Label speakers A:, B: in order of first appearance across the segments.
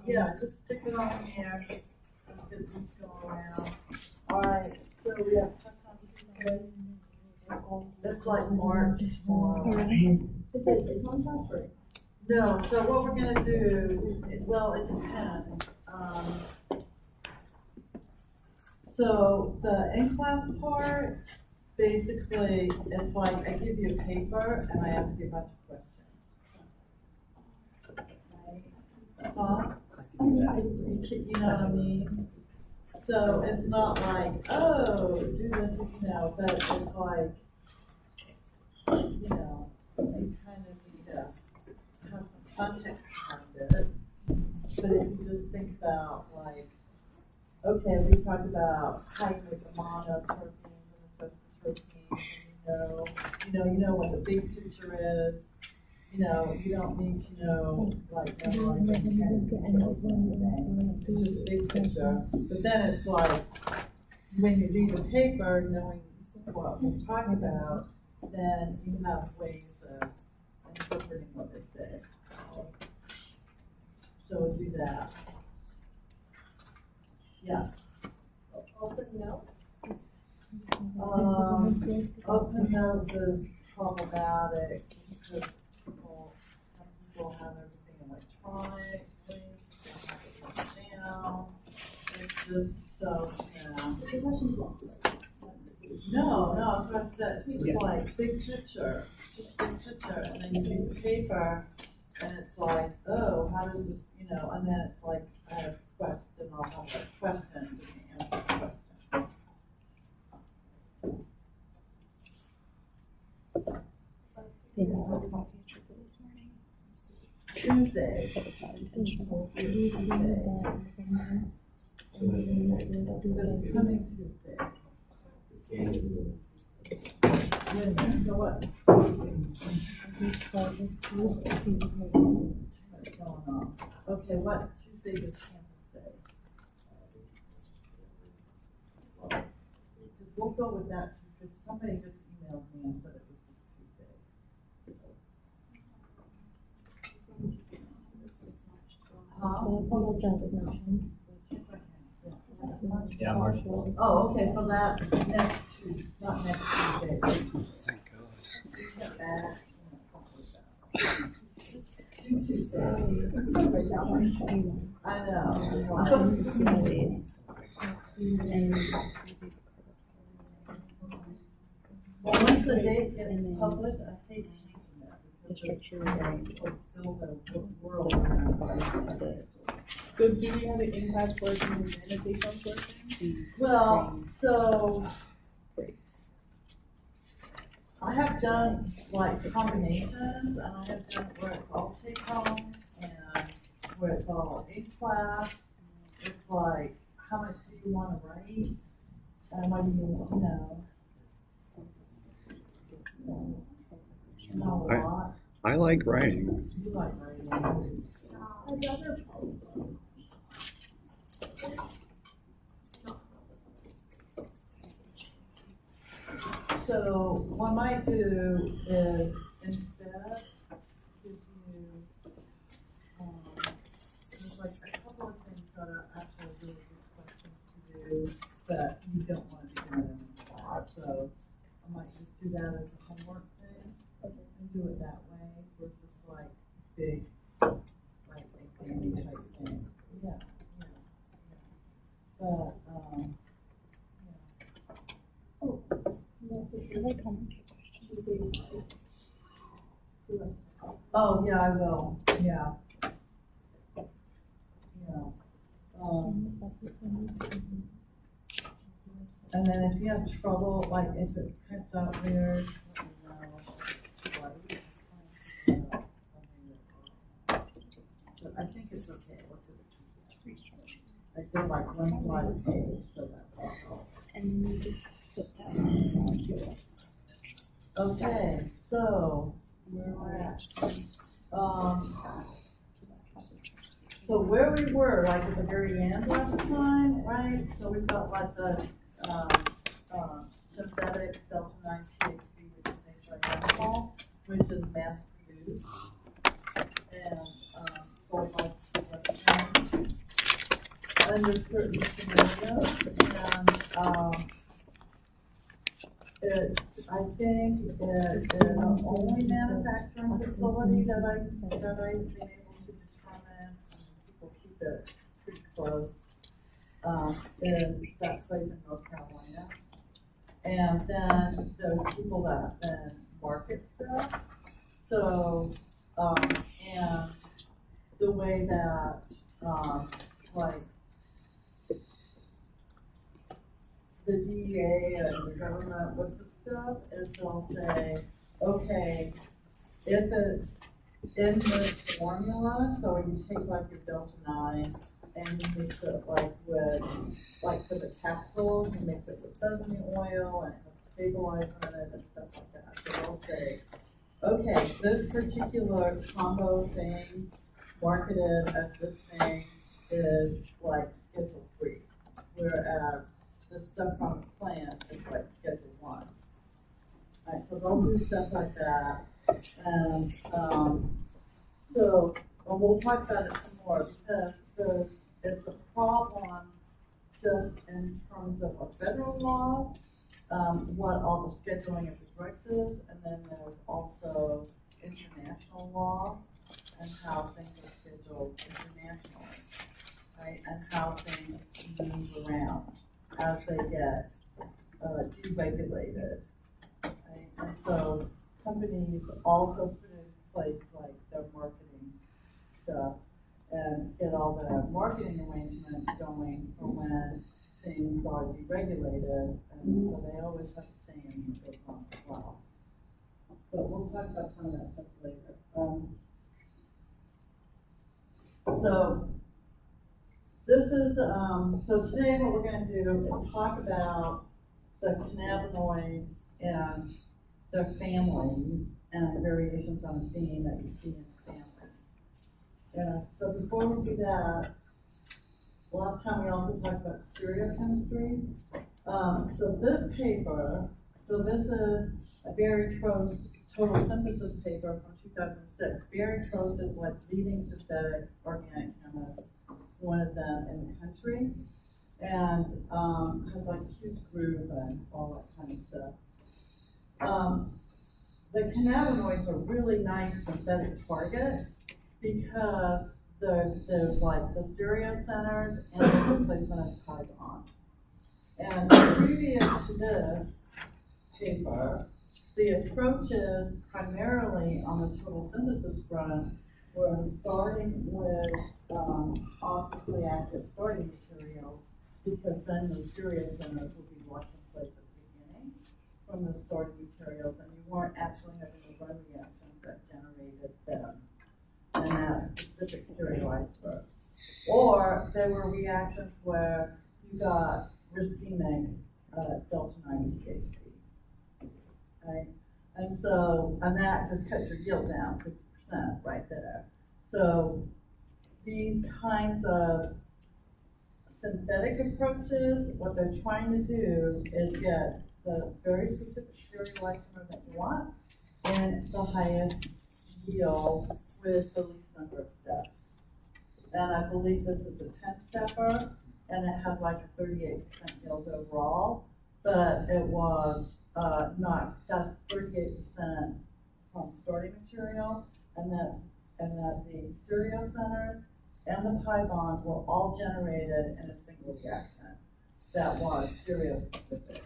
A: Yeah, just stick it on here. Let's get these going around. All right, so we have it's like March tomorrow. No, so what we're gonna do, well, it depends. So the in-class part, basically, it's like I give you a paper and I ask you a bunch of questions. Huh? You know what I mean? So it's not like, oh, do this, but it's like, you kind of need to have some context behind it. But if you just think about, like, okay, we talked about height with the monoproteins and the proteins, you know what the big picture is. You don't need to know, like, it's just a big picture. But then it's like, when you read the paper, knowing what we're talking about, then you have ways of interpreting what they say. So we'll do that. Yeah.
B: Open note?
A: Open notes is problematic because some people have everything electronically, have it down. It's just so, No, it's what I said. It's just like big picture, and then you read the paper, and it's like, oh, how does this, and then it's like, I have a question, I'll have like questions, and you answer the questions.
C: They were all coffee triple this morning.
A: Tuesday.
C: That was not intentional.
A: This coming Tuesday. Wait a minute, so what? What's going on? Okay, what Tuesday does campus say? Because we'll go with that too, because somebody just emailed me and said it was Tuesday.
D: Yeah, March.
A: Oh, okay, so that's next Tuesday, not next Tuesday.
D: Thank God.
A: I know. Well, once the date gets published, I hate changing that.
C: The structure and
A: Still the world.
C: the bodies of the
B: So do we have an in-class portion and then a take-home portion?
A: Well, so
C: breaks.
A: I have done like combinations, and I have done where it's all take home and where it's all A class. It's like, how much do you want to write? And what do you know? Not a lot.
D: I like writing.
A: You like writing.
B: I'd rather
A: So what I might do is instead give you, there's like a couple of things that are actually really good questions to do that you don't want to do them in class. So I might just do that as a homework thing and do it that way versus like big, like exam type thing. Yeah. But,
C: I like commenting questions.
A: oh, yeah, I will, yeah. Yeah. And then if you have trouble, like if it prints out weird, let me know. But I think it's okay. I did like one slide a page, so that's all.
C: And then you just put that in the molecule.
A: Okay, so, where we're at. So where we were, like at the very end last time, right? So we've got like the, synthetic delta 9 THC, which is naturally alcohol, which is mass produced. And, sold by Western under certain scenarios. And, I think it is the only manufacturing facility that I've been able to determine, people keep it pretty close, is that place in North Carolina. And then there's people that then market stuff. So, and the way that, like, the DEA and the government looks at stuff is they'll say, okay, if it's in this formula, so you take like your Delta 9 and you mix it like with, like for the capsules, you mix it with sesame oil and stabilizer in it and stuff like that. So they'll say, okay, this particular combo thing marketed as this thing is like Schedule 3, whereas the stuff from the plant is like Schedule 1. Right, so they'll do stuff like that. And so we'll talk about it some more because it's a problem just in terms of a federal law, what all the scheduling of the drugs is, and then there's also international law and how things are scheduled internationally, right? And how things move around as they get deregulated, right? And so companies also put in place like their marketing stuff and get all the marketing arrangements going for when things are deregulated, and so they always have to stay in those ones as well. But we'll talk about some of that stuff later. So this is, so today what we're going to do is talk about the cannabinoids and their families and the variations on the theme that you see in the family. Yeah, so before we do that, last time we also talked about stereochemistry. So this paper, so this is a Barry Trost total synthesis paper from 2006. Barry Trost is like leading synthetic organic chemist, one of them in the country, and has like a huge group and all that kind of stuff. The cannabinoids are really nice synthetic targets because there's like the stereo centers and the replacement of carbon. And previous to this paper, the approaches primarily on the total synthesis front were starting with optically active starting materials, because then the stereo centers would be locked in place at the beginning from the starting materials, and you weren't actually having the run reactions that generated them and that specific stereoisomer. Or there were reactions where you got racemic delta 9 THC, right? And so, and that just cuts your yield down 50% right there. So these kinds of synthetic approaches, what they're trying to do is get the very specific stereoisomer that you want and the highest yield with the least number of steps. And I believe this is a 10-stepper, and it had like a 38% yield overall, but it was not just 38% from starting material, and that the stereo centers and the pi bonds were all generated in a single reaction that was stereo specific.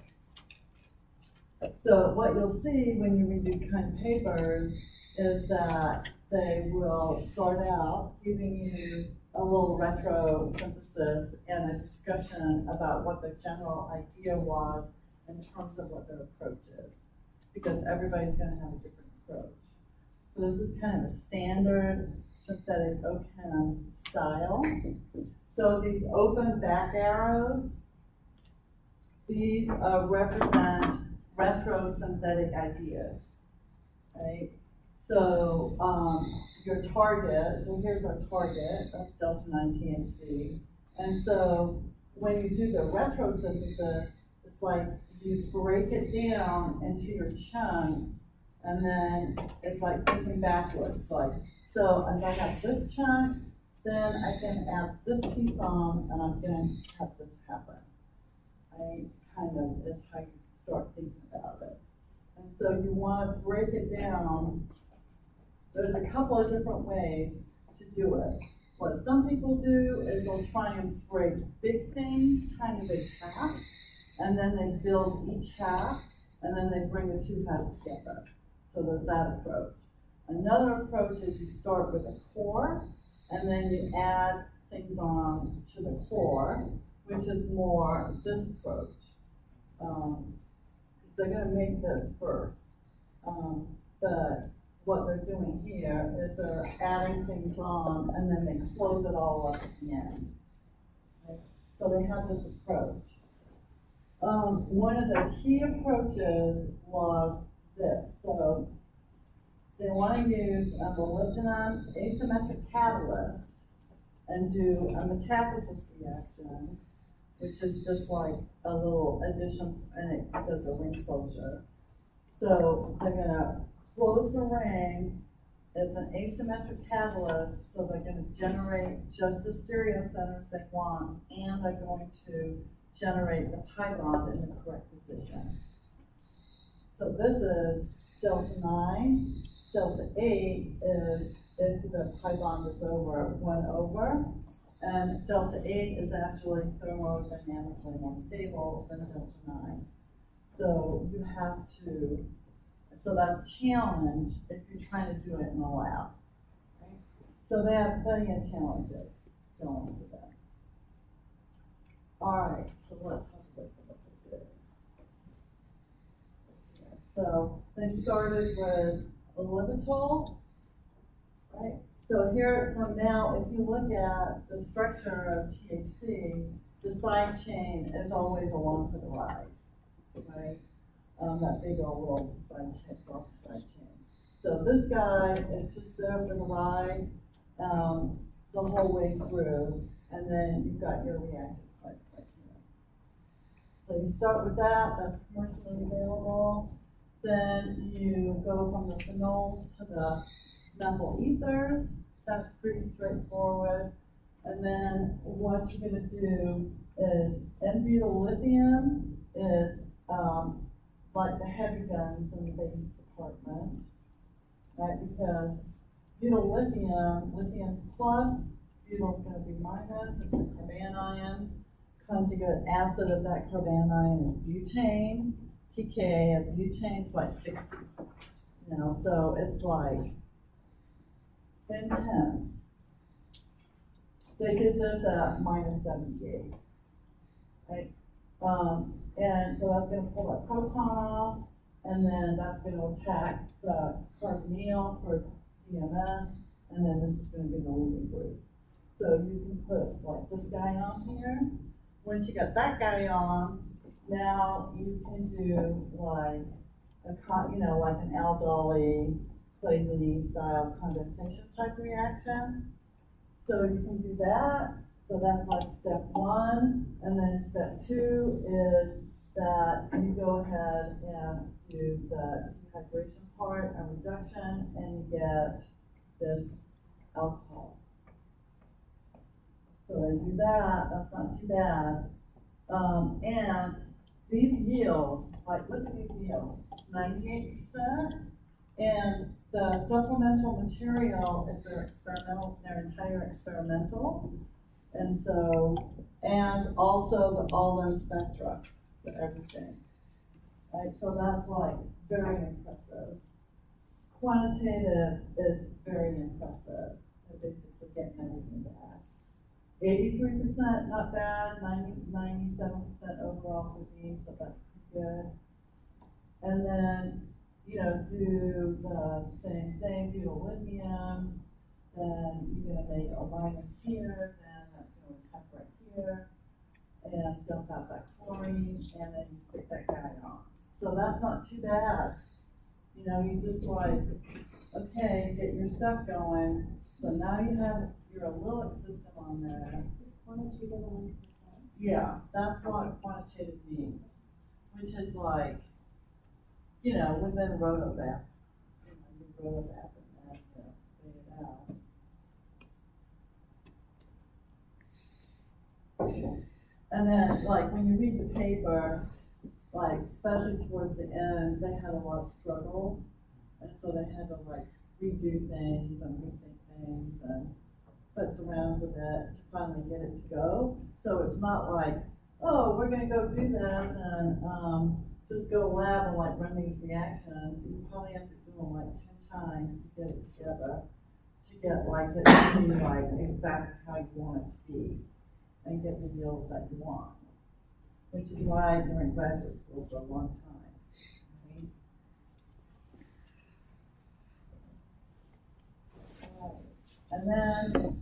A: So what you'll see when you read these kind of papers is that they will start out giving you a little retro synthesis and a discussion about what the general idea was in terms of what their approach is, because everybody's going to have a different approach. So this is kind of a standard synthetic OChem style. So these open back arrows, these represent retrosynthetic ideas, right? So, your target, so here's our target, that's delta 9 THC. And so when you do the retrosynthesis, it's like you break it down into your chunks, and then it's like thinking backwards, like, so if I have this chunk, then I can add this piece on, and I'm gonna have this happen. Kind of, that's how you start thinking about it. And so you wanna break it down. There's a couple of different ways to do it. What some people do is they'll try and break big things, kind of big halves, and then they build each half, and then they bring the two halves together. So there's that approach. Another approach is you start with a core, and then you add things on to the core, which is more this approach. They're gonna make this first. But what they're doing here is they're adding things on, and then they close it all up at the end. Right? So they have this approach. One of the key approaches was this. So they want to use a molybdenum asymmetric catalyst and do a metathesis reaction, which is just like a little addition, and it does a ring closure. So they're gonna close the ring as an asymmetric catalyst, so they're gonna generate just the stereocenters they want, and they're going to generate the pi bond in the correct position. So this is delta 9. Delta 8 is if the pi bond is over 1 over, and delta 8 is actually thermodynamically more stable than delta 9. So you have to, so that's a challenge if you're trying to do it in the lab. Right? So they have plenty of challenges going with that. All right, so let's talk about what they did. So they started with olivitol, right? So here, so now if you look at the structure of THC, the side chain is always along for the ride, right? That big old little side chain. So this guy is just there for the ride, the whole way through, and then you've got your reactive sites right here. So you start with that, that's commercially available. Then you go from the phenols to the methyl ethers. That's pretty straightforward. And then what you're going to do is N-butyllithium is like the heavy guns in the base department, right? Because butyllithium, lithium plus, butyl is going to be minus, it's a carbanion. Conjugate acid of that carbanion is butane. pK of butane is like 60, you know, so it's like intense. They did this at minus 78, right? And so that's gonna pull that proton off, and then that's gonna attack the carbonyl for DMS, and then this is gonna be the leaving group. So you can put like this guy on here. Once you got that guy on, now you can do like like an aldoli, Claisen style condensation type reaction. So you can do that. So that's like step 1. And then step 2 is that you go ahead and do the dehydration part and reduction, and you get this alcohol. So they do that, that's not too bad. And these yields, like look at these yields, 98%, and the supplemental material is their entire experimental, and so, and also all their spectra for everything, right? So that's like very impressive. Quantitative is very impressive. They're basically getting everything back. 83%, not bad. 97% overall for these, so that's pretty good. And then, do the same thing, butyllithium, then you're gonna make a minus here, then that's gonna attack right here, and still have that chlorine, and then you stick that guy on. So that's not too bad. You know, you just like, okay, get your stuff going. So now you have your Lilith system on there. Yeah, that's what quantitative means, which is like, you know, within Rotovap. You know, you Rotovap and that, lay it out. And then, like, when you read the paper, like, especially towards the end, they had a lot of struggles. And so they had to, like, redo things and rethink things and futz around with it to finally get it to go. So it's not like, oh, we're gonna go do this and, just go lab and like run these reactions. You probably have to do them like 10 times to get it together, to get like it to be like exactly how you want it to be and get the yields that you want, which is why you're in graduate school for a long time. Right? And then,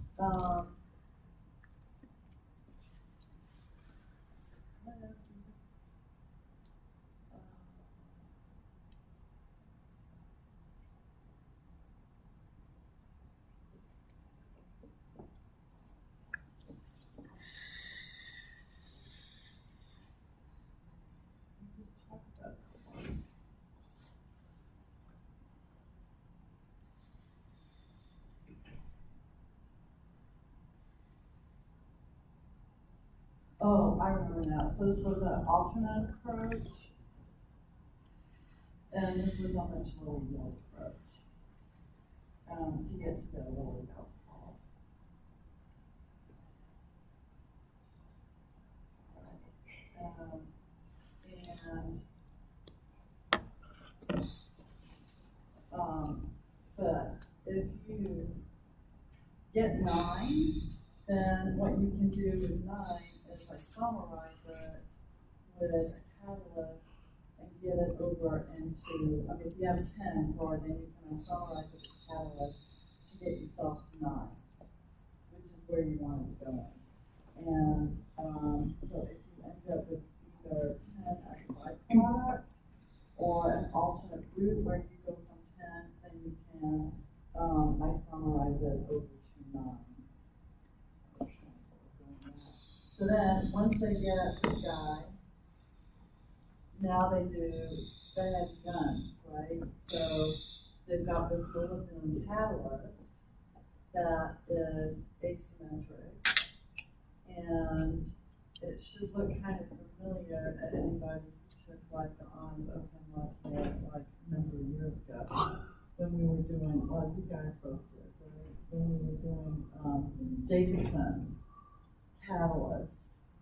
A: oh, I remember now. So this was an alternate approach, and this was a much lower yield approach to get to the lower alcohol. But if you get 9, then what you can do with 9 is isomerize it with a catalyst and get it over into, I mean, if you have 10 for it, then you can isomerize it with a catalyst to get yourself to 9, which is where you want it going. And so if you end up with either 10 as a byproduct or an alternate route where you go from 10, then you can isomerize it over to 9. So then, once they get this guy, now they have guns, right? So they've got this molybdenum catalyst that is asymmetric, and it should look kind of familiar to anybody who took like the honors of Hemlock like a number of years ago when we were doing, well, you guys both did, right? When we were doing Jacobson's catalyst,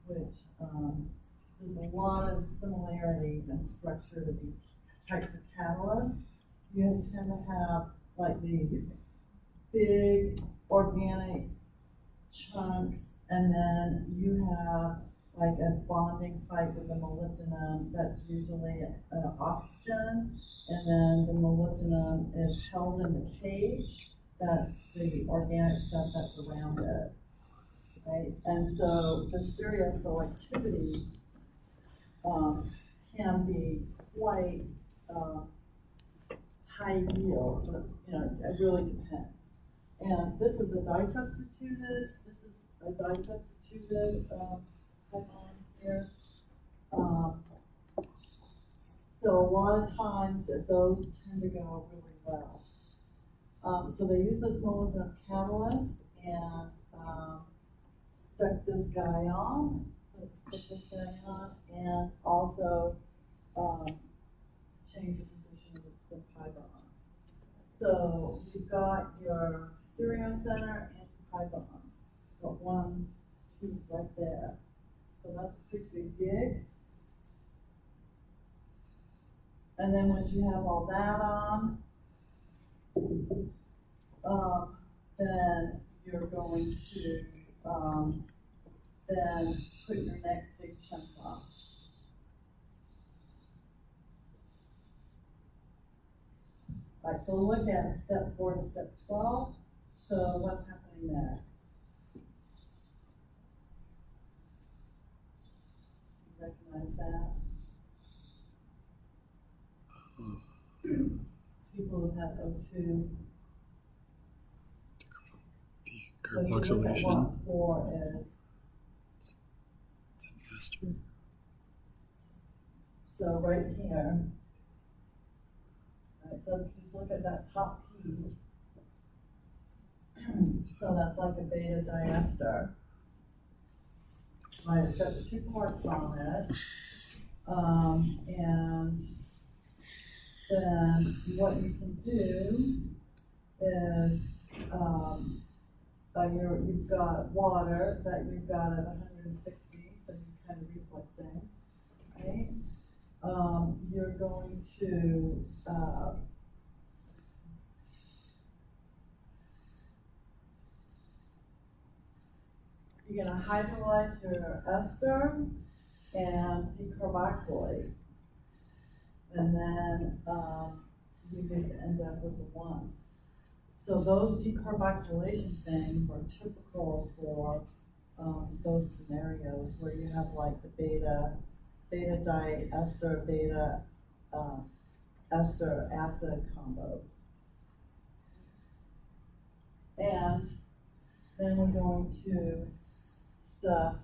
A: which there's a lot of similarities in structure to these types of catalysts. You tend to have like these big organic chunks, and then you have like a bonding site with the molybdenum that's usually an oxygen, and then the molybdenum is held in the cage. That's the organic stuff that's around it. Right? And so the stereoselectivity can be quite high yield, but you know, it really depends. And this is a disubstituted, this is a disubstituted pipeline here. So a lot of times those tend to go really well. So they use this molybdenum catalyst and stuck this guy on, and also change the position of the pi bond. So you've got your stereocenter and pi bond. Got 1, 2 right there. So that's a pretty big gig. And then once you have all that on, then you're going to then put your next big chunk on. All right, so we'll look at step 4 to step 12. So what's happening there? You recognize that? had O2. So if you look at
D: Decarboxylation.
A: what 4 is,
D: It's an ester.
A: so right here. Right, so if you just look at that top piece, so that's like a beta diester. Right, it's got 2 parts on it. And then what you can do is, you've got water that you've got at 160, so you're kind of refluxing, right? You're going to, you're gonna hydrolyze your ester and decarboxylate. And then, you just end up with a 1. So those decarboxylation things are typical for, those scenarios where you have like the beta diester, beta, ester acid combos. And then we're going to stuff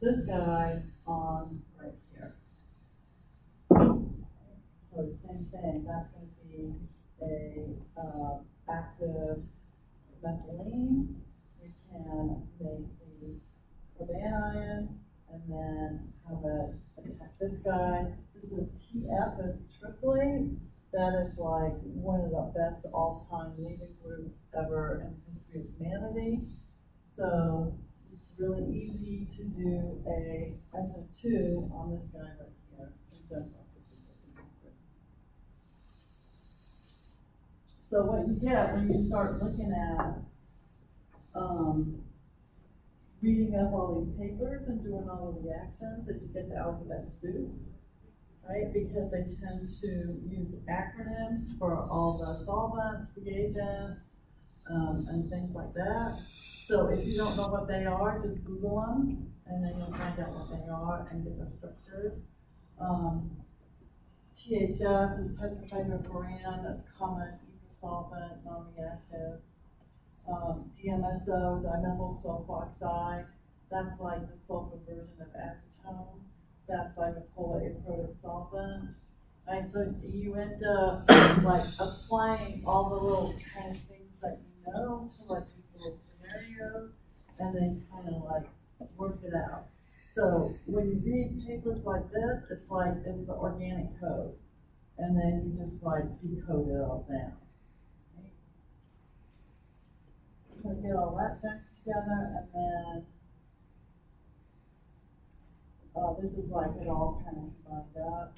A: this guy on right here. So the same thing, that's gonna be a, active methylene. We can make the carbanion and then have it attack this guy. This is TF is triplet. That is like one of the best all-time leaving groups ever in the history of humanity. So it's really easy to do a SN2 on this guy right here. So what you get when you start looking at, reading up all these papers and doing all the reactions, is you get the alphabet soup, right? Because they tend to use acronyms for all the solvents, reagents, and things like that. So if you don't know what they are, just Google them, and then you'll find out what they are and get their structures. THF is tetrahydrofuran, that's common ether solvent, non-reactive. DMSO, dimethyl sulfoxide, that's like the sulfur version of acetone. That's like a polyacrylic solvent. Right, so you end up like applying all the little kind of things that you know to like these little scenarios, and then kind of like work it out. So when you read papers like this, it's like it's the organic code, and then you just like decode it all down. So get all that done together, and then this is like it all kind of combined up,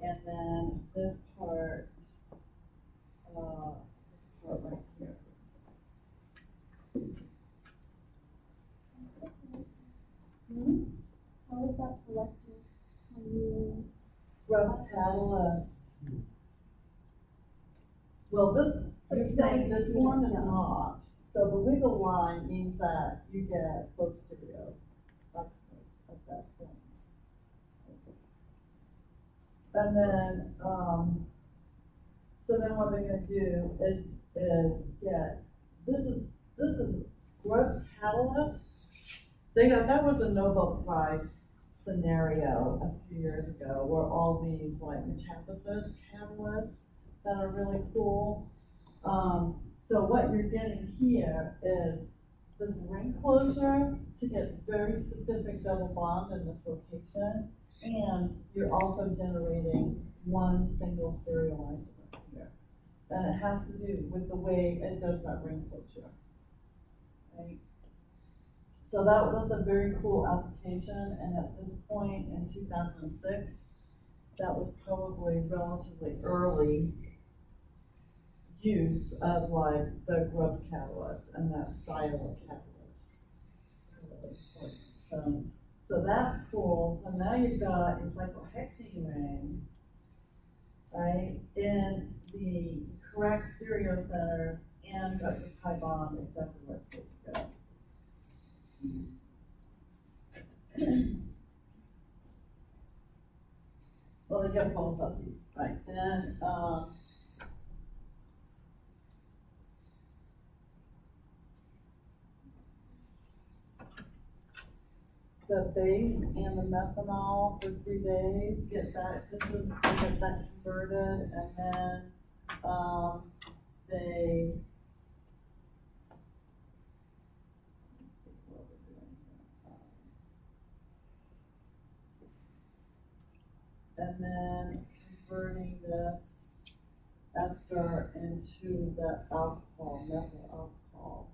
A: and then this part right here.
E: How is that selected when you?
A: Growth catalyst. Well, you're saying this one is not. So the wiggle line means that you get posterior oxidation at that point. And then, so then what they're gonna do is get, this is growth catalyst. That was a Nobel Prize scenario a few years ago where all these like metathesis catalysts that are really cool. So what you're getting here is this ring closure to get very specific double bond in this location, and you're also generating one single serial isomer here. And it has to do with the way it does that ring closure, right? So that was a very cool application, and at this point in 2006, that was probably relatively early use of like the Grubbs catalyst and that style of catalyst. So that's cool. So now you've got your cyclohexene ring, right, in the correct stereocenter and got your pi bond exactly where it's supposed to go. Well, they get both of these, right? Then the base and the methanol for 3 days, get that converted, and then, they. And then converting this ester into the alcohol, methyl alcohol.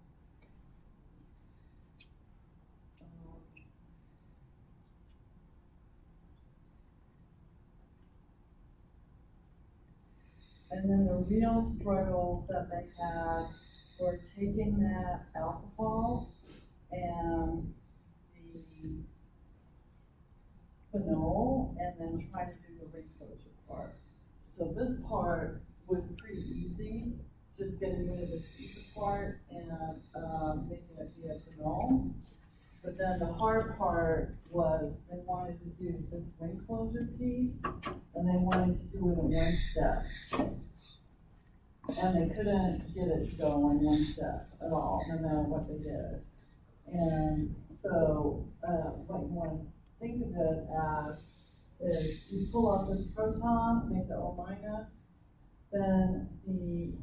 A: And then the real struggles that they had were taking that alcohol and the phenol and then trying to do the ring closure part. So this part was pretty easy, just getting rid of the ether part and making it be a phenol. But then the hard part was they wanted to do this ring closure piece and they wanted to do it in one step. And they couldn't get it to go in one step at all, no matter what they did. And so, what you want to think of it as is you pull out this proton, make the O minus, then the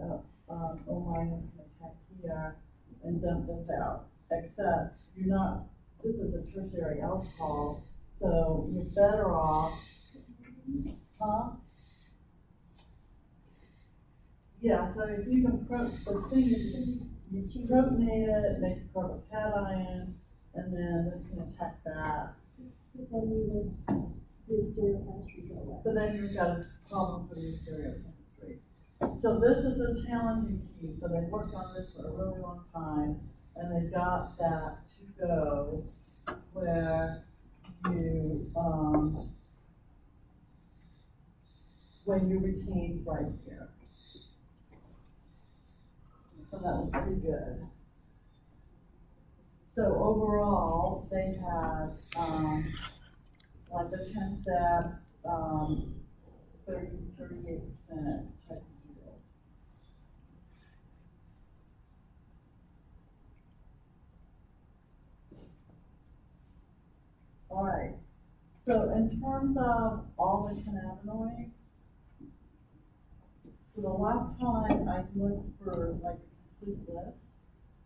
A: O minus can attack here and dump this out. Except you're not, this is a tertiary alcohol, so you're better off, Yeah, so if you can, the thing is, you protonate it, make a carbocation, and then this can attack that.
E: But then you would do stereochemistry go away.
A: So then you've got a problem for the stereochemistry. So this is a challenging key, so they worked on this for a really long time, and they got that to go where you, when you retain right here. So that was pretty good. So overall, they had, like the 10 steps, 38% check yield. All right, so in terms of all the cannabinoids, so the last time I looked for like a complete list,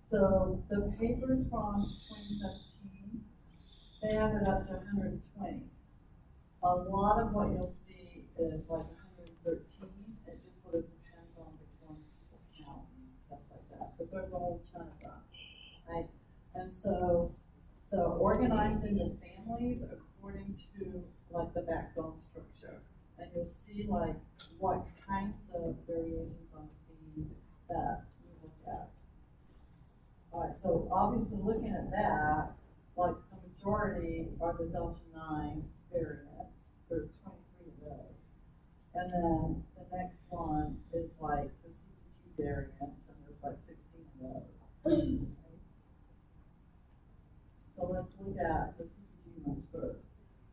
A: so the papers from 2017, they added up to 120. A lot of what you'll see is like 113. It just sort of depends on which ones people count and stuff like that. But there's a whole ton of them, right? And so organizing the families according to like the backbone structure. And you'll see like what kinds of variations on theme that we look at. All right, so obviously looking at that, like the majority are the Delta 9 variants. There's 23 of those. And then the next one is like the CPG variants, and there's like 16 of those. So let's look at the CPG ones first.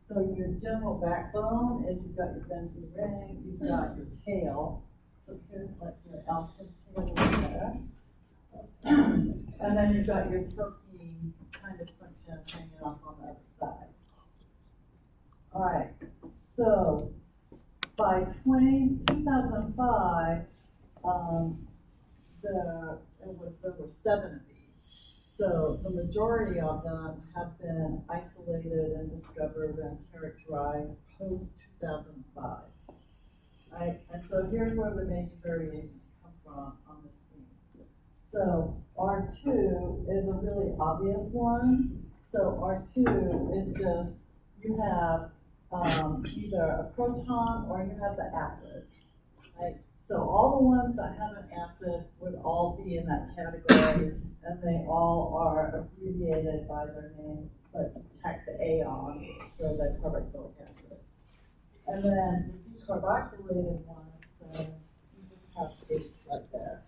A: So your general backbone is you've got your benzene ring, you've got your tail. So here's like your alpha tail there. And then you've got your terpene kind of function hanging off on the other side. All right, so by 2005, there were 7 of these. So the majority of them have been isolated and discovered and characterized post-2005. Right? And so here's where the major variations come from on this theme. So R2 is a really obvious one. So R2 is just, you have either a proton or you have the acid. Right? So all the ones that have an acid would all be in that category, and they all are abbreviated by their name, but tack the A on, so the carboxylic acid. And then the decarboxylated ones, so you just have H right there.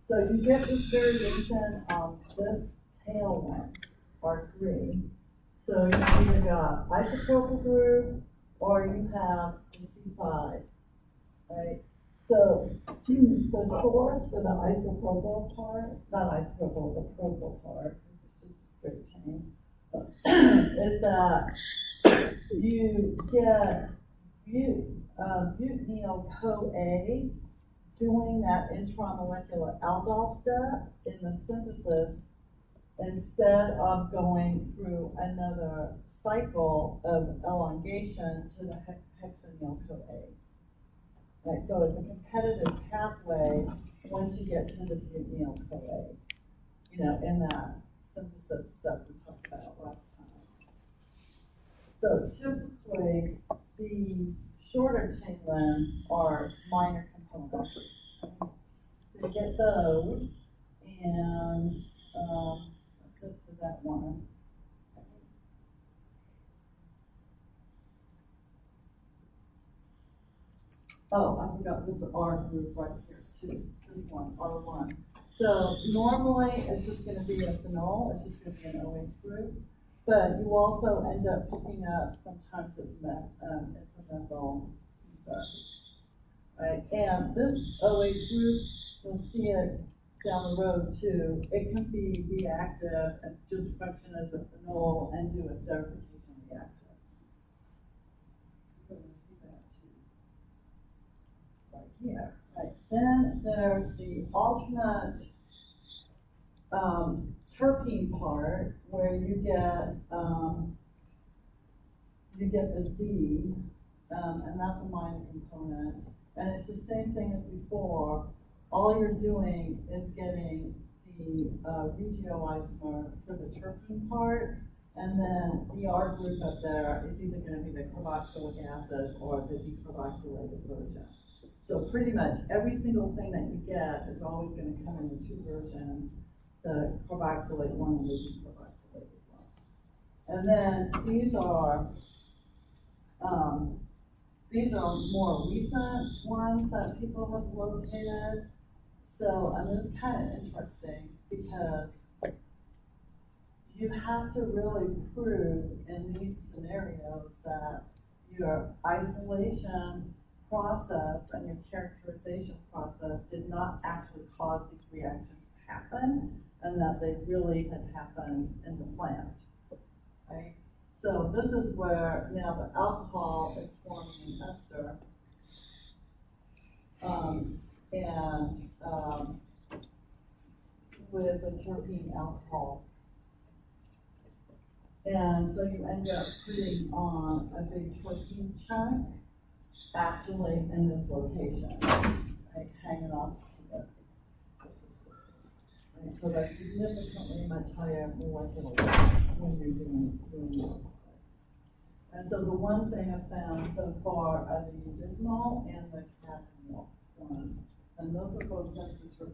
A: So you get this variation on this tail one, R3. So you've either got isopropyl group or you have the C5. Right? So the source for the isopropyl part, not isopropyl, the propyl part, this is just a straight chain, is that you get butynyl-CoA doing that intramolecular aldol step in the synthesis instead of going through another cycle of elongation to the hexanyl-CoA. Right, so it's a competitive pathway once you get to the butynyl-CoA, in that synthesis stuff we talked about last time. So typically, these shorter chain lengths are minor components. So you get those, and that's it for that one. Oh, I forgot this R group right here too. This one, R1. So normally it's just going to be a phenol, it's just going to be an OH group. But you also end up picking up sometimes it's a methyl ether. Right? And this OH group, you'll see it down the road too. It can be reactive and just function as a phenol and do a esterification reaction. So you'll see that too. Right here. Right. Then there's the alternate terpene part where you get the Z, and that's a minor component. And it's the same thing as before. All you're doing is getting the regioisomer for the terpene part, and then the R group up there is either going to be the carboxylic acid or the decarboxylated version. So pretty much every single thing that you get is always going to come in the two versions, the carboxylate one and the decarboxylated one. And then these are more recent ones that people have located. So, and this is kind of interesting because you have to really prove in these scenarios that your isolation process and your characterization process did not actually cause these reactions to happen, and that they really had happened in the plant, right? So this is where now the alcohol is forming an ester, with the terpene alcohol. And so you end up putting on a big terpene chunk actually in this location, right, hanging off here. Right, so that's significantly much higher molecular weight when you're doing that. And so the ones they have found so far are the bismol and the cadmium ones, and those are both terpenes.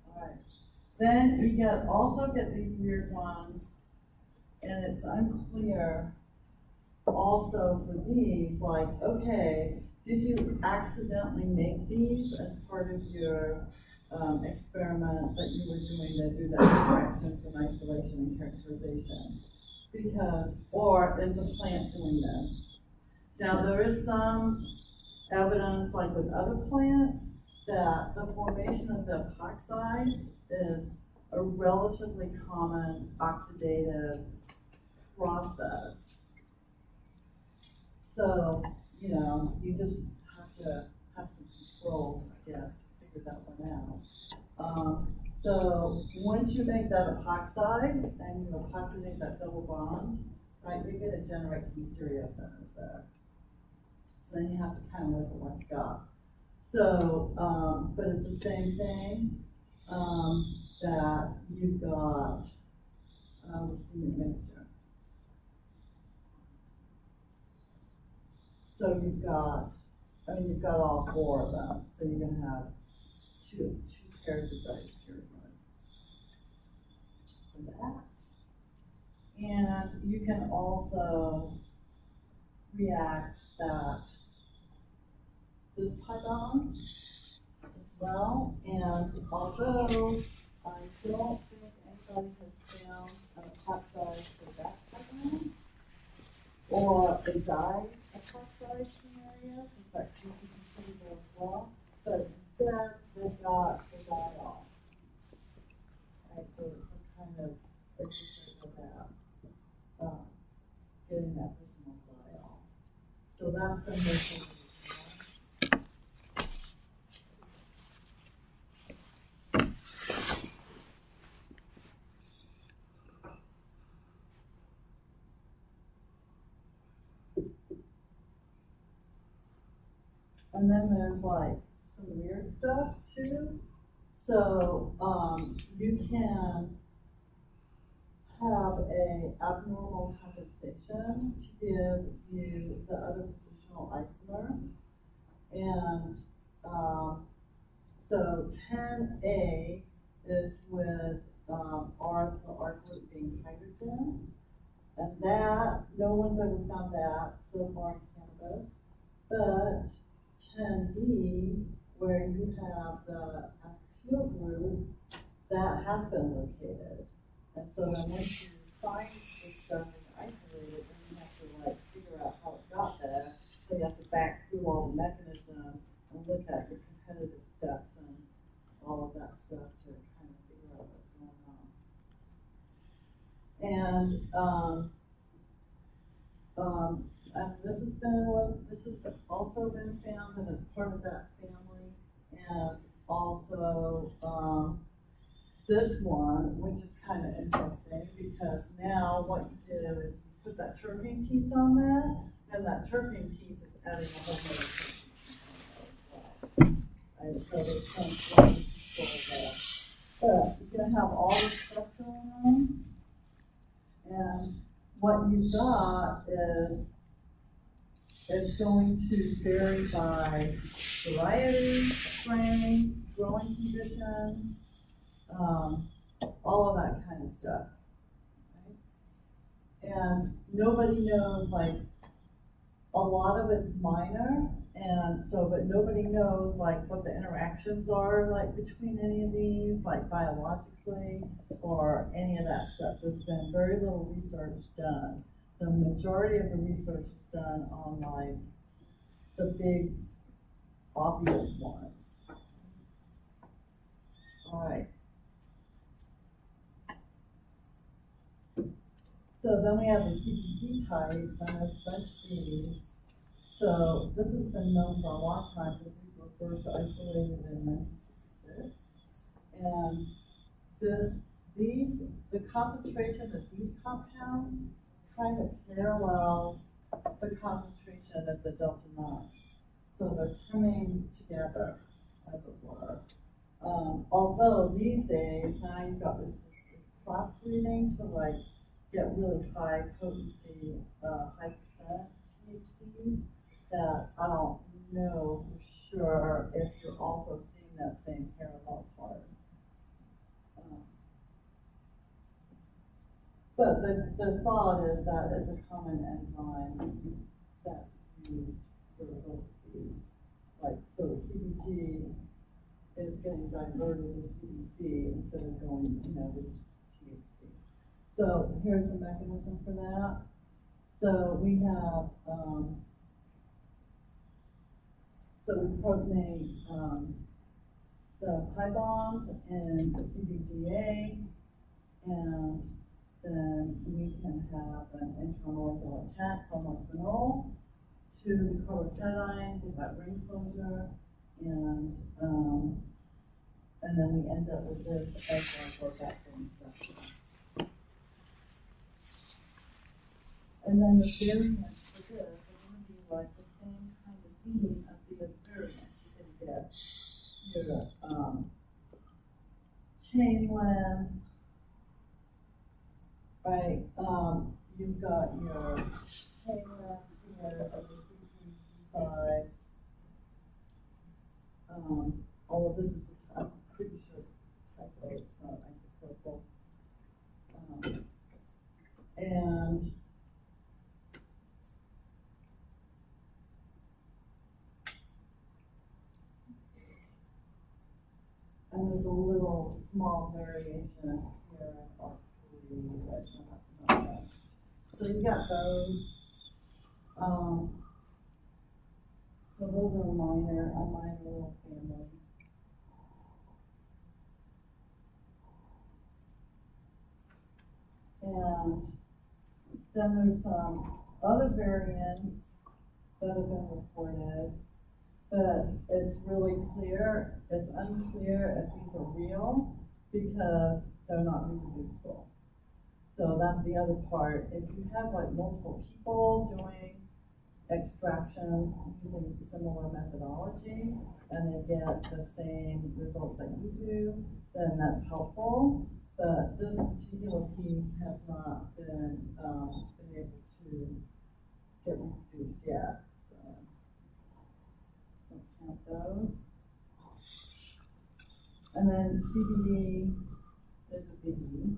A: All right. Then you also get these weird ones, and it's unclear also for these, like, okay, did you accidentally make these as part of your experiments that you were doing to do the extractions and isolation and characterization? Because, or is the plant doing this? Now, there is some evidence, like with other plants, that the formation of the epoxides is a relatively common oxidative process. So, you just have to have some controls, I guess, to figure that one out. So once you make that epoxide and you epoxidate that double bond, right, you're going to generate some stereocenters there. So then you have to kind of look at what you got. So, but it's the same thing that you've got, let's see the mixture. So you've got all four of them. So you're going to have two pairs of dice here for that. And you can also react that this pi-bond as well. And although I don't think anybody has found an epoxide for that pi-bond or a dye epoxide scenario, in fact, you can consider that as well. But instead, they've got the diol. Right, of interested with that, getting that personal dial. So that's been their focus. And then there's like some weird stuff too. So, you can have a abnormal compensation to give you the other positional isomer. And, so 10A is with, R, the R group being hydrogen. And that, no one's ever found that so far in cannabis. But 10B, where you have the acetyl group, that has been located. And so then once you find this stuff and isolate it, then you have to like figure out how it got there. So you have to back through all the mechanisms and look at your competitive steps and all of that stuff to kind of figure out what's going on. And this has also been found and is part of that family. And also, this one, which is kind of interesting because now what you do is you put that terpene piece on there, and that terpene piece is adding a whole other terpene. Right, so there's some control there. But you're gonna have all this stuff going on, and what you've got is it's going to vary by variety, strain, growing conditions, all of that kind of stuff. Right? And nobody knows, like, a lot of it's minor, and so, but nobody knows, like, what the interactions are, like, between any of these, like, biologically, or any of that stuff. There's been very little research done. The majority of the research is done on, like, the big, obvious ones. All right. So then we have the CPC types, and there's a bunch of these. So this has been known for a long time because these were first isolated in 1966. And the concentration of these compounds kind of parallels the concentration of the delta 9s. So they're coming together, as it were. Although these days, now you've got this crossbreeding to like get really high potency, high percent THCs that I don't know for sure if you're also seeing that same parallel part. But the thought is that it's a common enzyme that's used for both of these. Like, so CBG is getting diverted to CBC instead of going, to THC. So here's the mechanism for that. So we have, so we protonate the pi bond and the CBGA, and then we can have an intramolecular attack from a phenol to the carbocations with that ring closure, and then we end up with this as our backbone structure. And then the variants for this are going to be like the same kind of theme as the other variants. You can get your chain length, right? You've got your chain length here of the three sides. All of this is, I'm pretty sure it's typo, it's not isopropyl. And there's a little small variation here in R3 that's not much. So you got those. So those are a minor little family. And then there's some other variants that have been reported, but it's really clear, it's unclear if these are real because they're not reproducible. So that's the other part. If you have like multiple people doing extractions using similar methodology and they get the same results that you do, then that's helpful. But this particular piece has not been able to get reproduced yet. So don't count those. And then CBD is a biggie.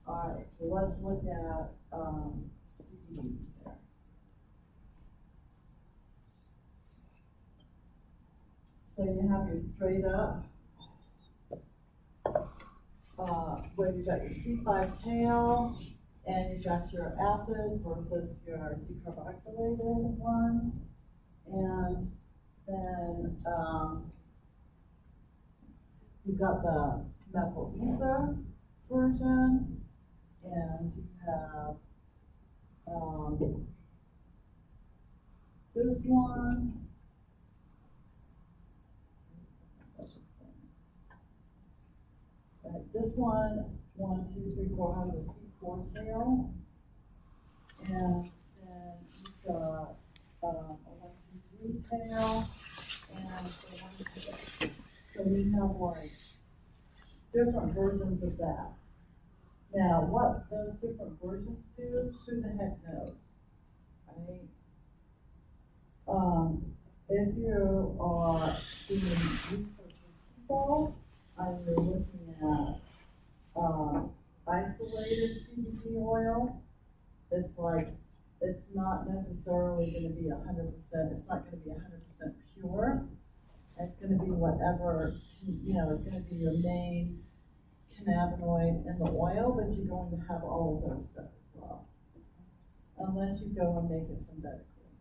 A: All right, so let's look at CBD there. So you have your straight up, where you got your C5 tail, and you got your acid versus your decarboxylated one, and then you've got the methyl ether version, and you have this one. Right, this one, 1, 2, 3, 4 has a C4 tail, and then you've got a 1, 2, 3 tail, and a 1, 2, 3. So we have like different versions of that. Now, what those different versions do, who the heck knows, right? If you are doing research with people, and you're looking at isolated CBD oil, it's like, it's not necessarily going to be 100%, it's not going to be 100% pure. It's going to be whatever, you know, it's going to be your main cannabinoid in the oil, but you're going to have all of those stuff as well. Unless you go and make it synthetically.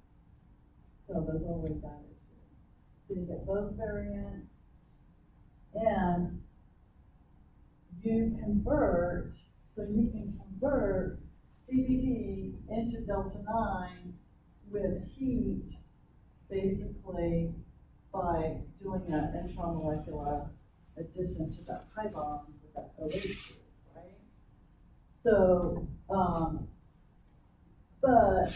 A: So there's always that issue. So you get those variants, and you convert, so you can convert CBD into Delta-9 with heat, basically by doing an intramolecular addition to that high bond with that OH group, right? So, but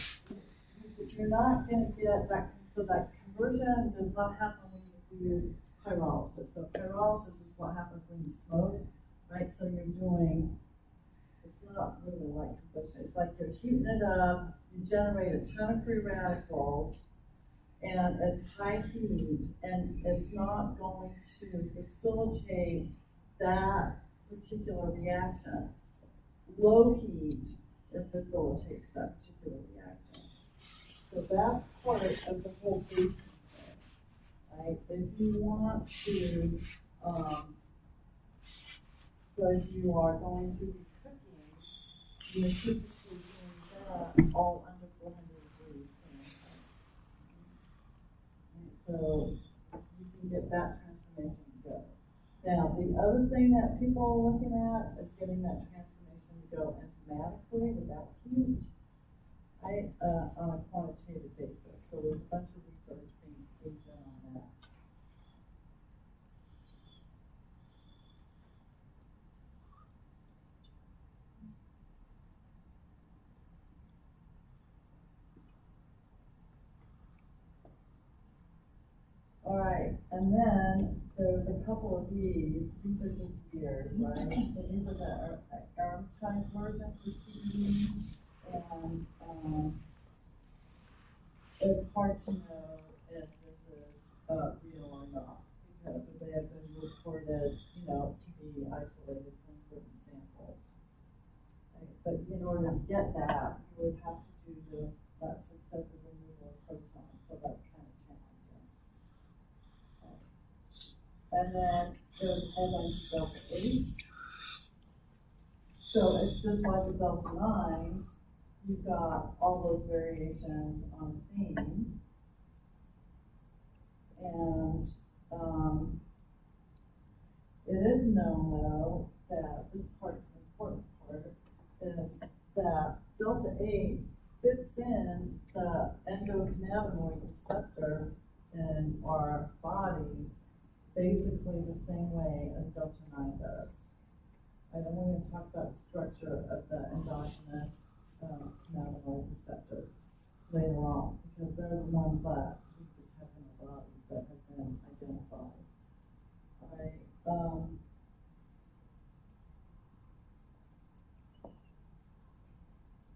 A: you're not going to get that, so that conversion does not happen when you do pyrolysis. So pyrolysis is what happens when you smoke, right? So you're doing, it's not really like combustion. It's like you're heating it up, you generate a ton of free radicals, and it's high heat, and it's not going to facilitate that particular reaction. Low heat, it facilitates that particular reaction. So that's part of the whole basic thing, right? If you want to, so if you are going to be cooking, you're typically doing that all under 400 degrees. So you can get that transformation to go. Now, the other thing that people are looking at is getting that transformation to go enzymatically without heat, right, on a quantitative basis. So there's a bunch of research being done on that. All right, and then there's a couple of these. These are just weird, right? So these are the aromatized versions of CBD, and it's hard to know if this is real or not because they have been reported, you know, to be isolated from certain samples. Right? But in order to get that, you would have to do that successive removal of protons, so that's kind of challenging. And then there's enzyme delta 8. So it's just like the delta 9s, you've got all those variations on theme. And It is known though that this part's the important part, is that delta 8 fits in the endocannabinoid receptors in our bodies basically the same way as delta 9 does. I don't want to talk about the structure of the endogenous cannabinoid receptors later on, because they're the ones that we just have in our bodies that have been identified. Alright,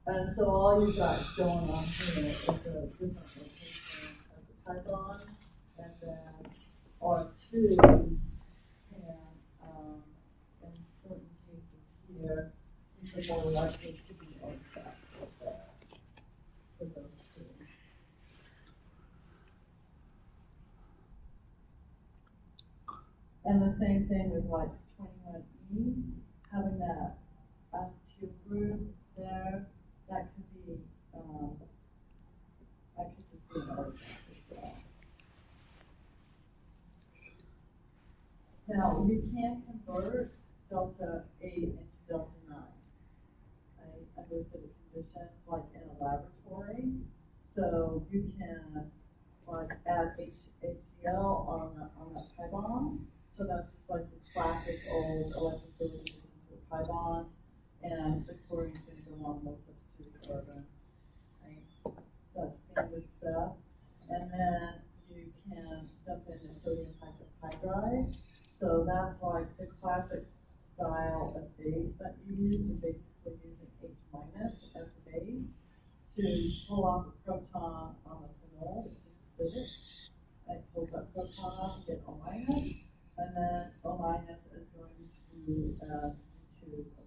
A: and so all you got going on here is a different location of the python, and then R2 can, in certain cases here, is more likely to be artifact for those two. And the same thing with like 21E, having that acetyl group there, that could be, that could just be an artifact as well. Now, you can convert delta 8 into delta 9, right, under certain conditions, like in a laboratory. So you can, like, add HCl on the pi bond. So that's just like the classic old electrophilic into a pi bond, and the chlorine's going to go on most substitute carbon, right? That's standard stuff. And then you can dump in the sodium hydroxide. So that's like the classic style of base that you use. You're basically using H minus as the base to pull off the proton on the phenol, which is acidic. It pulls that proton off, you get O minus, and then O minus is going to do elimination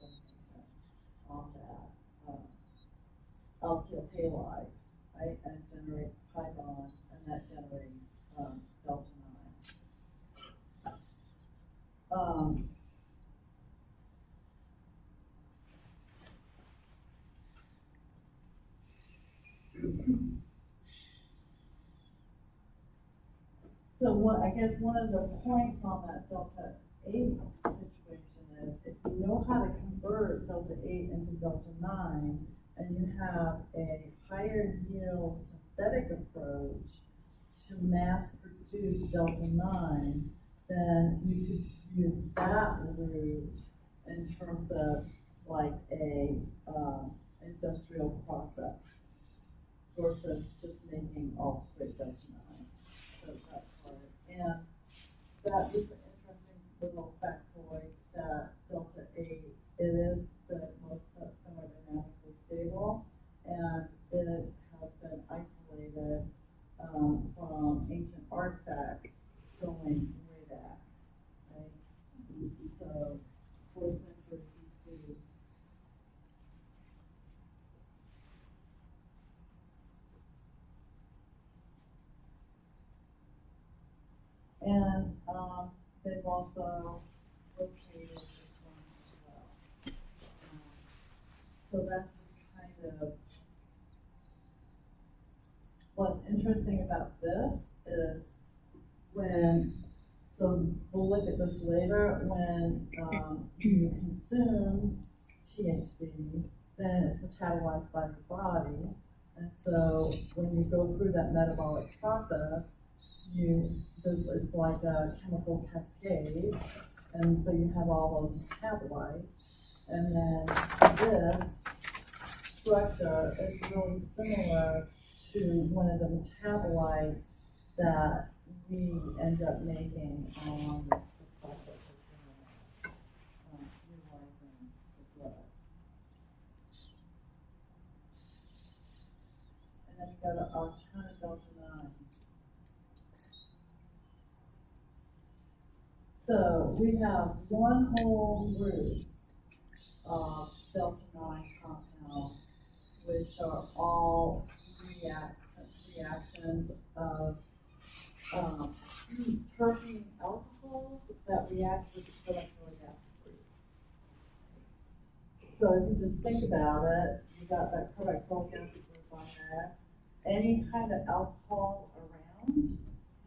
A: on that alkyl halide, right? And generate pi bond, and that generates delta 9. So I guess one of the points on that delta 8 situation is if you know how to convert delta 8 into delta 9, and you have a higher yield synthetic approach to mass produce delta 9, then you could use that route in terms of like a industrial process versus just making all straight delta 9. So that part. And that is an interesting little factoid that delta 8, it is the most thermodynamically stable, and it has been isolated from ancient artifacts going way back, right? So, 4th century BC. And they've also located this one as well. So that's just kind of what's interesting about this is when, so we'll look at this later, when you consume THC, then it's metabolized by your body. And so when you go through that metabolic process, it's like a chemical cascade, and so you have all those metabolites, and then this structure is really similar to one of the metabolites that we end up making on the process of utilizing the blood. And then we go to our China delta 9. So we have one whole group of delta 9 compounds, which are all reactions of terpene alcohols that react with the electrolytic acid. So if you just think about it, you got that carboxylic acid group on there. Any kind of alcohol around,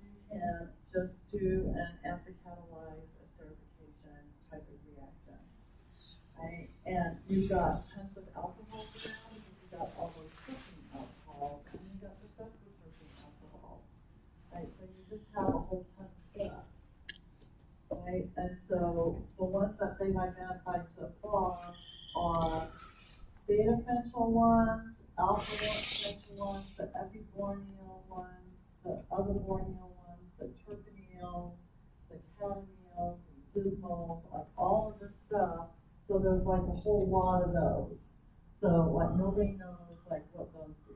A: you can just do an acid catalyzed esterification And you've got tons of alcohol around, you've got all those terpene alcohols, and you've got the sesquiterpene alcohols. Right, so you just have a whole ton of stuff. Right, and so the ones that they've identified so far are beta phenyl ones, alpha phenyl ones, the epiborneal ones, the other borneal ones, the terpeneals, the catineals, the sismols, like all of this stuff. So there's like a whole lot of those. So like nobody knows like what those do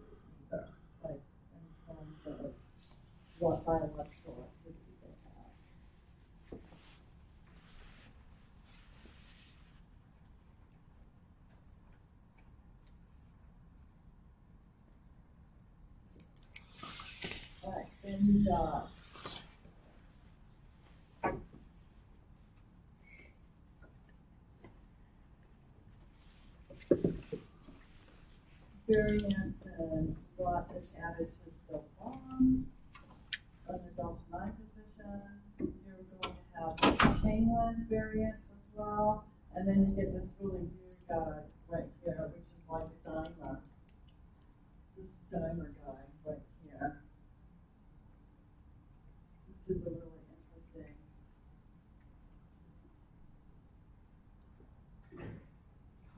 A: either, like in terms of what biological activity they have. Right, then you got variants and what is added to the bond of the delta 9 position. You're going to have chain length variants as well, and then you get this really weird guy right here, which is like a dimer. This dimer guy right here, which is a really interesting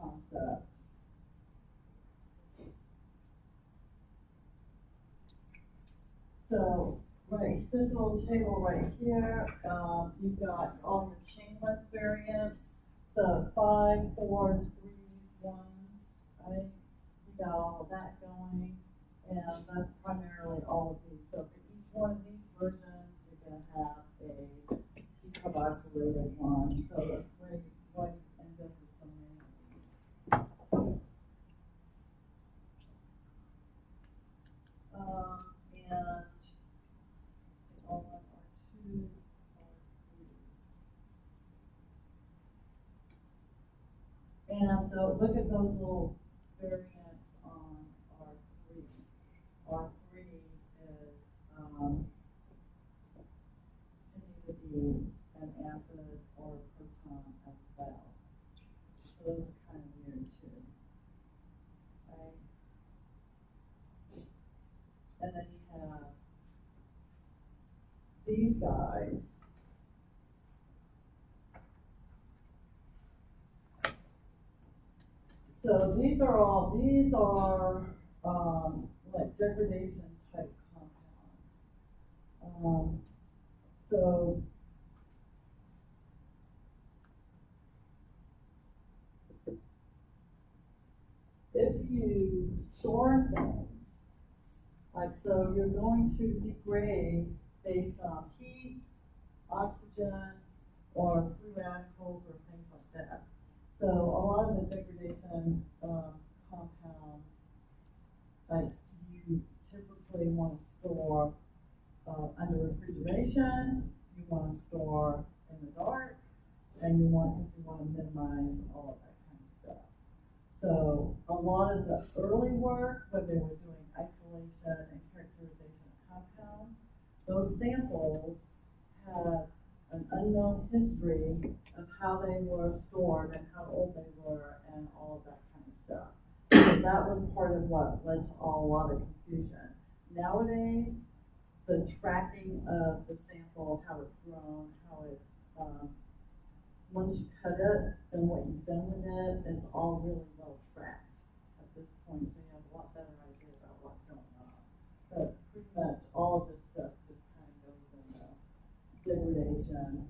A: concept. So, right, this little table right here, you've got all your chain length variants. So 5, 4s, 3s, 1s, right? You got all of that going, and that's primarily all of these. So for each one of these versions, you're going to have a decarboxylated one. So that's why you end up with so many of these. And all of R2, R3. And look at those little variants on R3. R3 is can either be an acid or a proton as well. So those are kind of weird too. Right? And then you have these guys. So these are like degradation type compounds. So if you store things, like so you're going to degrade based on heat, oxygen, or free radicals or things like that. So a lot of the degradation compounds, like you typically want to store under refrigeration, you want to store in the dark, and you want to minimize all of that kind of stuff. So a lot of the early work, when they were doing isolation and characterization of compounds, those samples had an unknown history of how they were stored and how old they were and all of that kind of stuff. So that was part of what led to a lot of confusion. Nowadays, the tracking of the sample, how it's grown, how it's, once you cut it, then what you've done with it is all really well tracked at this point, so you have a lot better idea about what's going on. But pretty much all of this stuff just kind of goes into degradation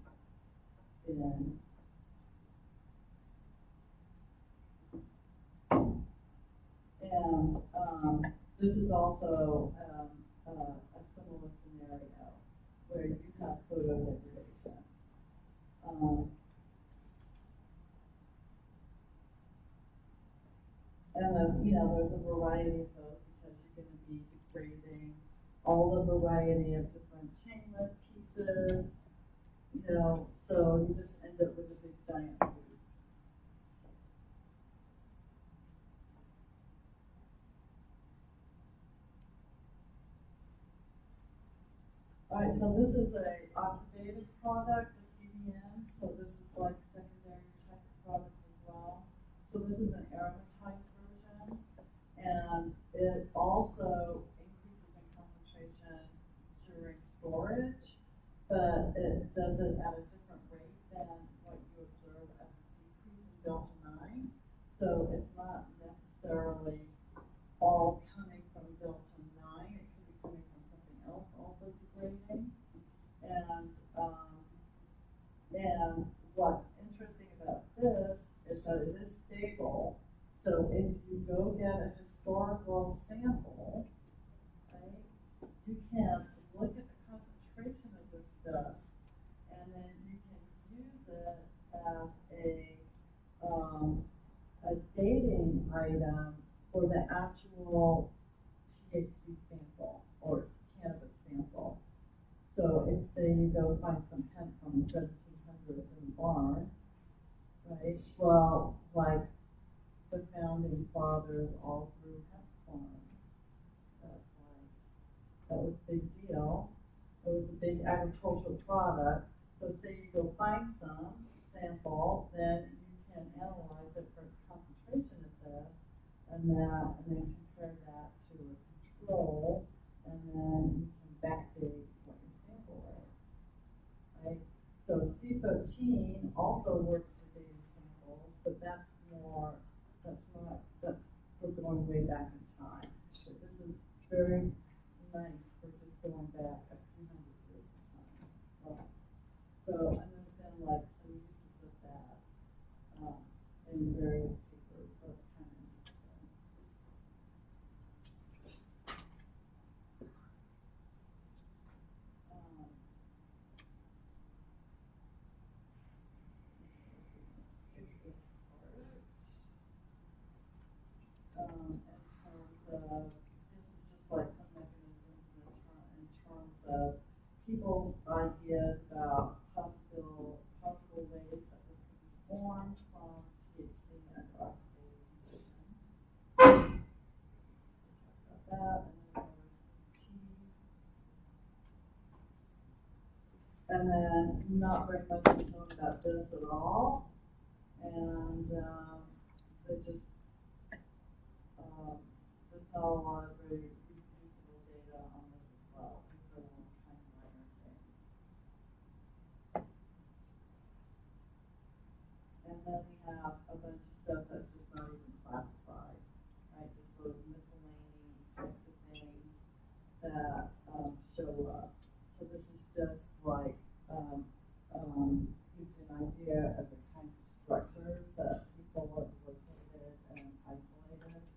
A: in and this is also a similar scenario where you have photodegradation. And then, there's a variety of those because you're going to be degrading all the variety of different chain length pieces, so you just end up with a big giant soup. All right, so this is a oxidative product, the CDN, so this is like secondary type of product as well. So it at a different rate than what you observe as a decrease in Delta 9. So it's not necessarily all coming from Delta 9. It could be coming from something else also degrading. And what's interesting about this is that it is stable. So if you go get a historical sample, right, you can look at the concentration of this stuff, and then you can use it as a dating item for the actual THC sample or cannabis sample. So if say you go find some hemp from the 1700s in the barn, right? Well, like the founding fathers all grew hemp farms. That was a big deal. It was a big agricultural product. So say you go find some sample, then you can analyze it for its concentration of this, and then compare that to a control, and then you can backdate what your sample is, right? So C13 also works for dating samples, but that's for going way back in time. But this is very nice for just going back a few hundred years of time. So, and there's been like some uses of that in various papers, so it's kind of interesting. In terms of, this is just like some mechanisms in terms of people's ideas about possible ways that this could be formed from THC and oxidative conditions. Talk about that, and then not very much is known about this at all, and there's not a lot of very reproducible data on this as well. These are all kind of minor things. And then we have a bunch of stuff that's just not even classified, right? Just sort of miscellaneous types of things that show up. So this is just like gives you an idea of the kinds of structures that people have located and isolated.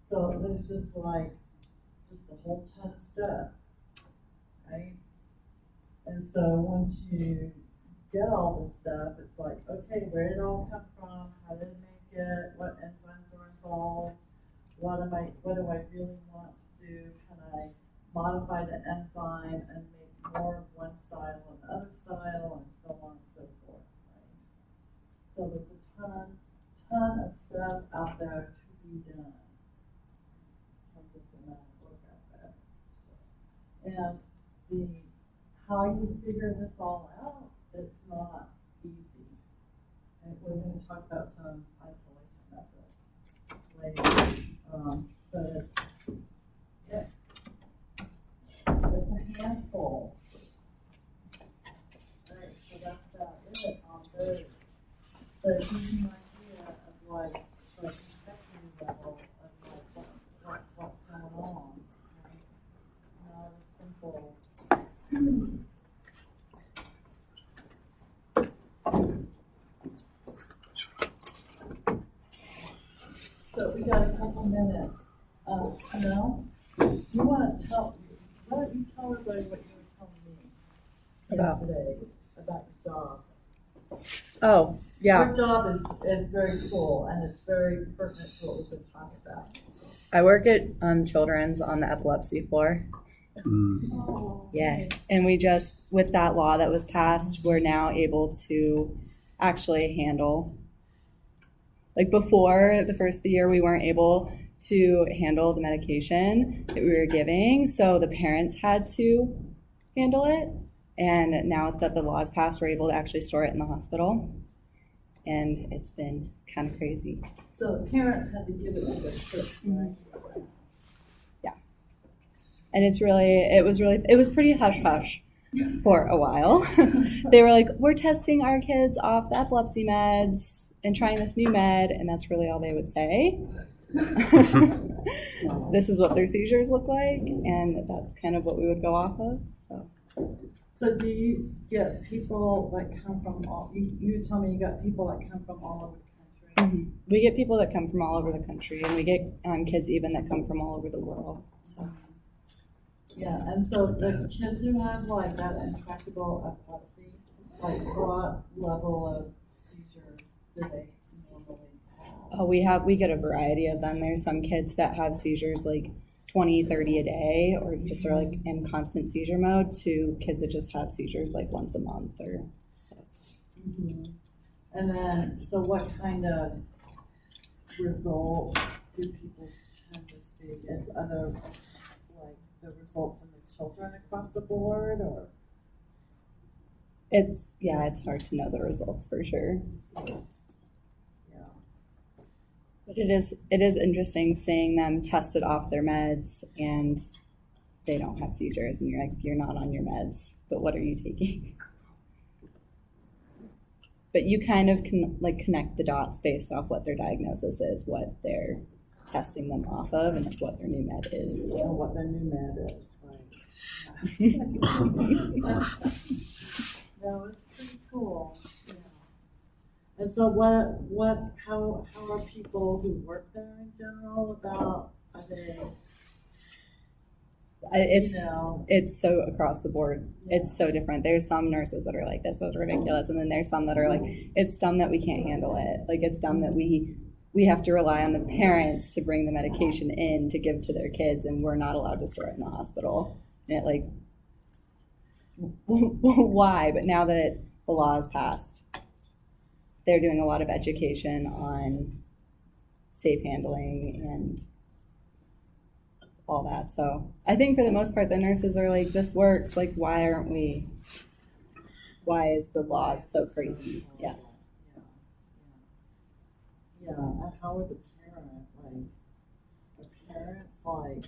A: So there's just a whole ton of stuff, right? And so once you get all this stuff, it's like, okay, where did it all come from? How did it make it? What enzymes are involved? What do I really want to do? Can I modify the enzyme and make more of one style and the other style, and so on and so forth, right? So there's a ton of stuff out there to be done. And how you figure this all out, it's not easy. And we're going to talk about some isolation methods later. But it's a handful. Right, so that's about it on those. But it gives you an idea of like spectrum level of what's going on. Not a simple. So we got a couple minutes. Mel, you want to why don't you tell everybody what you were telling me
C: About?
A: yesterday about your job?
C: Oh, yeah.
A: Your job is very cool, and it's very pertinent to what we've been talking about.
C: I work at Children's on the epilepsy floor.
E: Oh,
C: Yeah. And we just, with that law that was passed, we're now able to actually handle. Like before the first of the year, we weren't able to handle the medication that we were giving. So the parents had to handle it. And now that the law is passed, we're able to actually store it in the hospital. And it's been kind of crazy.
A: So the parents had to give it to their kids, right?
C: And it was pretty hush hush. for a while. They were like, we're testing our kids off the epilepsy meds and trying this new med, and that's really all they would say. This is what their seizures look like, and that's kind of what we would go off of.
A: So do you get people that come from all, you tell me you got people that come from all over the country?
C: We get people that come from all over the country, and we get kids even that come from all over the world. So.
A: Yeah, and so the kids who have like that intractable epilepsy, like what level of seizures do they normally have?
C: We get a variety of them. There's some kids that have seizures like 20, 30 a day, or just are like in constant seizure mode, to kids that just have seizures like once a month or so.
A: Mm-hmm. And then, so what kind of results do people tend to see? Is other, like, the results in the children across the board, or?
C: It's hard to know the results for sure.
A: Yeah.
C: But it is interesting seeing them tested off their meds and they don't have seizures, and you're like, you're not on your meds, but what are you taking? But you kind of can like connect the dots based off what their diagnosis is, what they're testing them off of, and like what their new med is.
A: And what their new med is, right? No, it's pretty cool. Yeah. And so how are people who work there in general about, are they,
C: It's so across the board.
A: Yeah.
C: It's so different. There's some nurses that are like, this is ridiculous, and then there's some that are like, it's dumb that we can't handle it. Like, it's dumb that we have to rely on the parents to bring the medication in to give to their kids, and we're not allowed to store it in the hospital. And it like, why? But now that the law is passed, they're doing a lot of education on safe handling and all that. So I think for the most part, the nurses are like, this works. Like, why is the law so crazy? Yeah.
A: Yeah, and how would the parents like,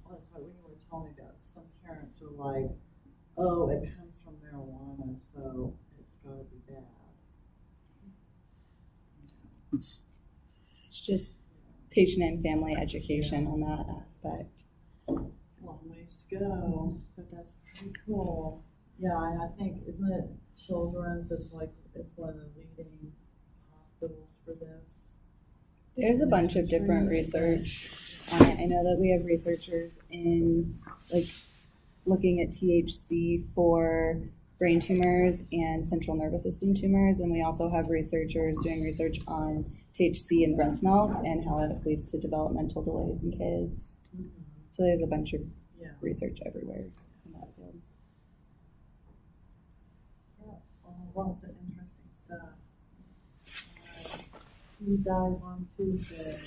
A: that's what when you were telling me that some parents are like, oh, it comes from marijuana, so it's gotta be bad.
C: It's just patient and family education on that aspect.
A: Long ways to go, but that's pretty cool. Yeah, and I think, isn't it Children's is one of the leading hospitals for this?
C: There's a bunch of different research on it. I know that we have researchers in like looking at THC for brain tumors and central nervous system tumors, and we also have researchers doing research on THC in breast milk and how it leads to developmental delays in kids.
A: Mm-hmm.
C: So there's a bunch of
A: Yeah.
C: research everywhere in that field.
A: Yeah, lots of interesting stuff. We dive on Tuesday.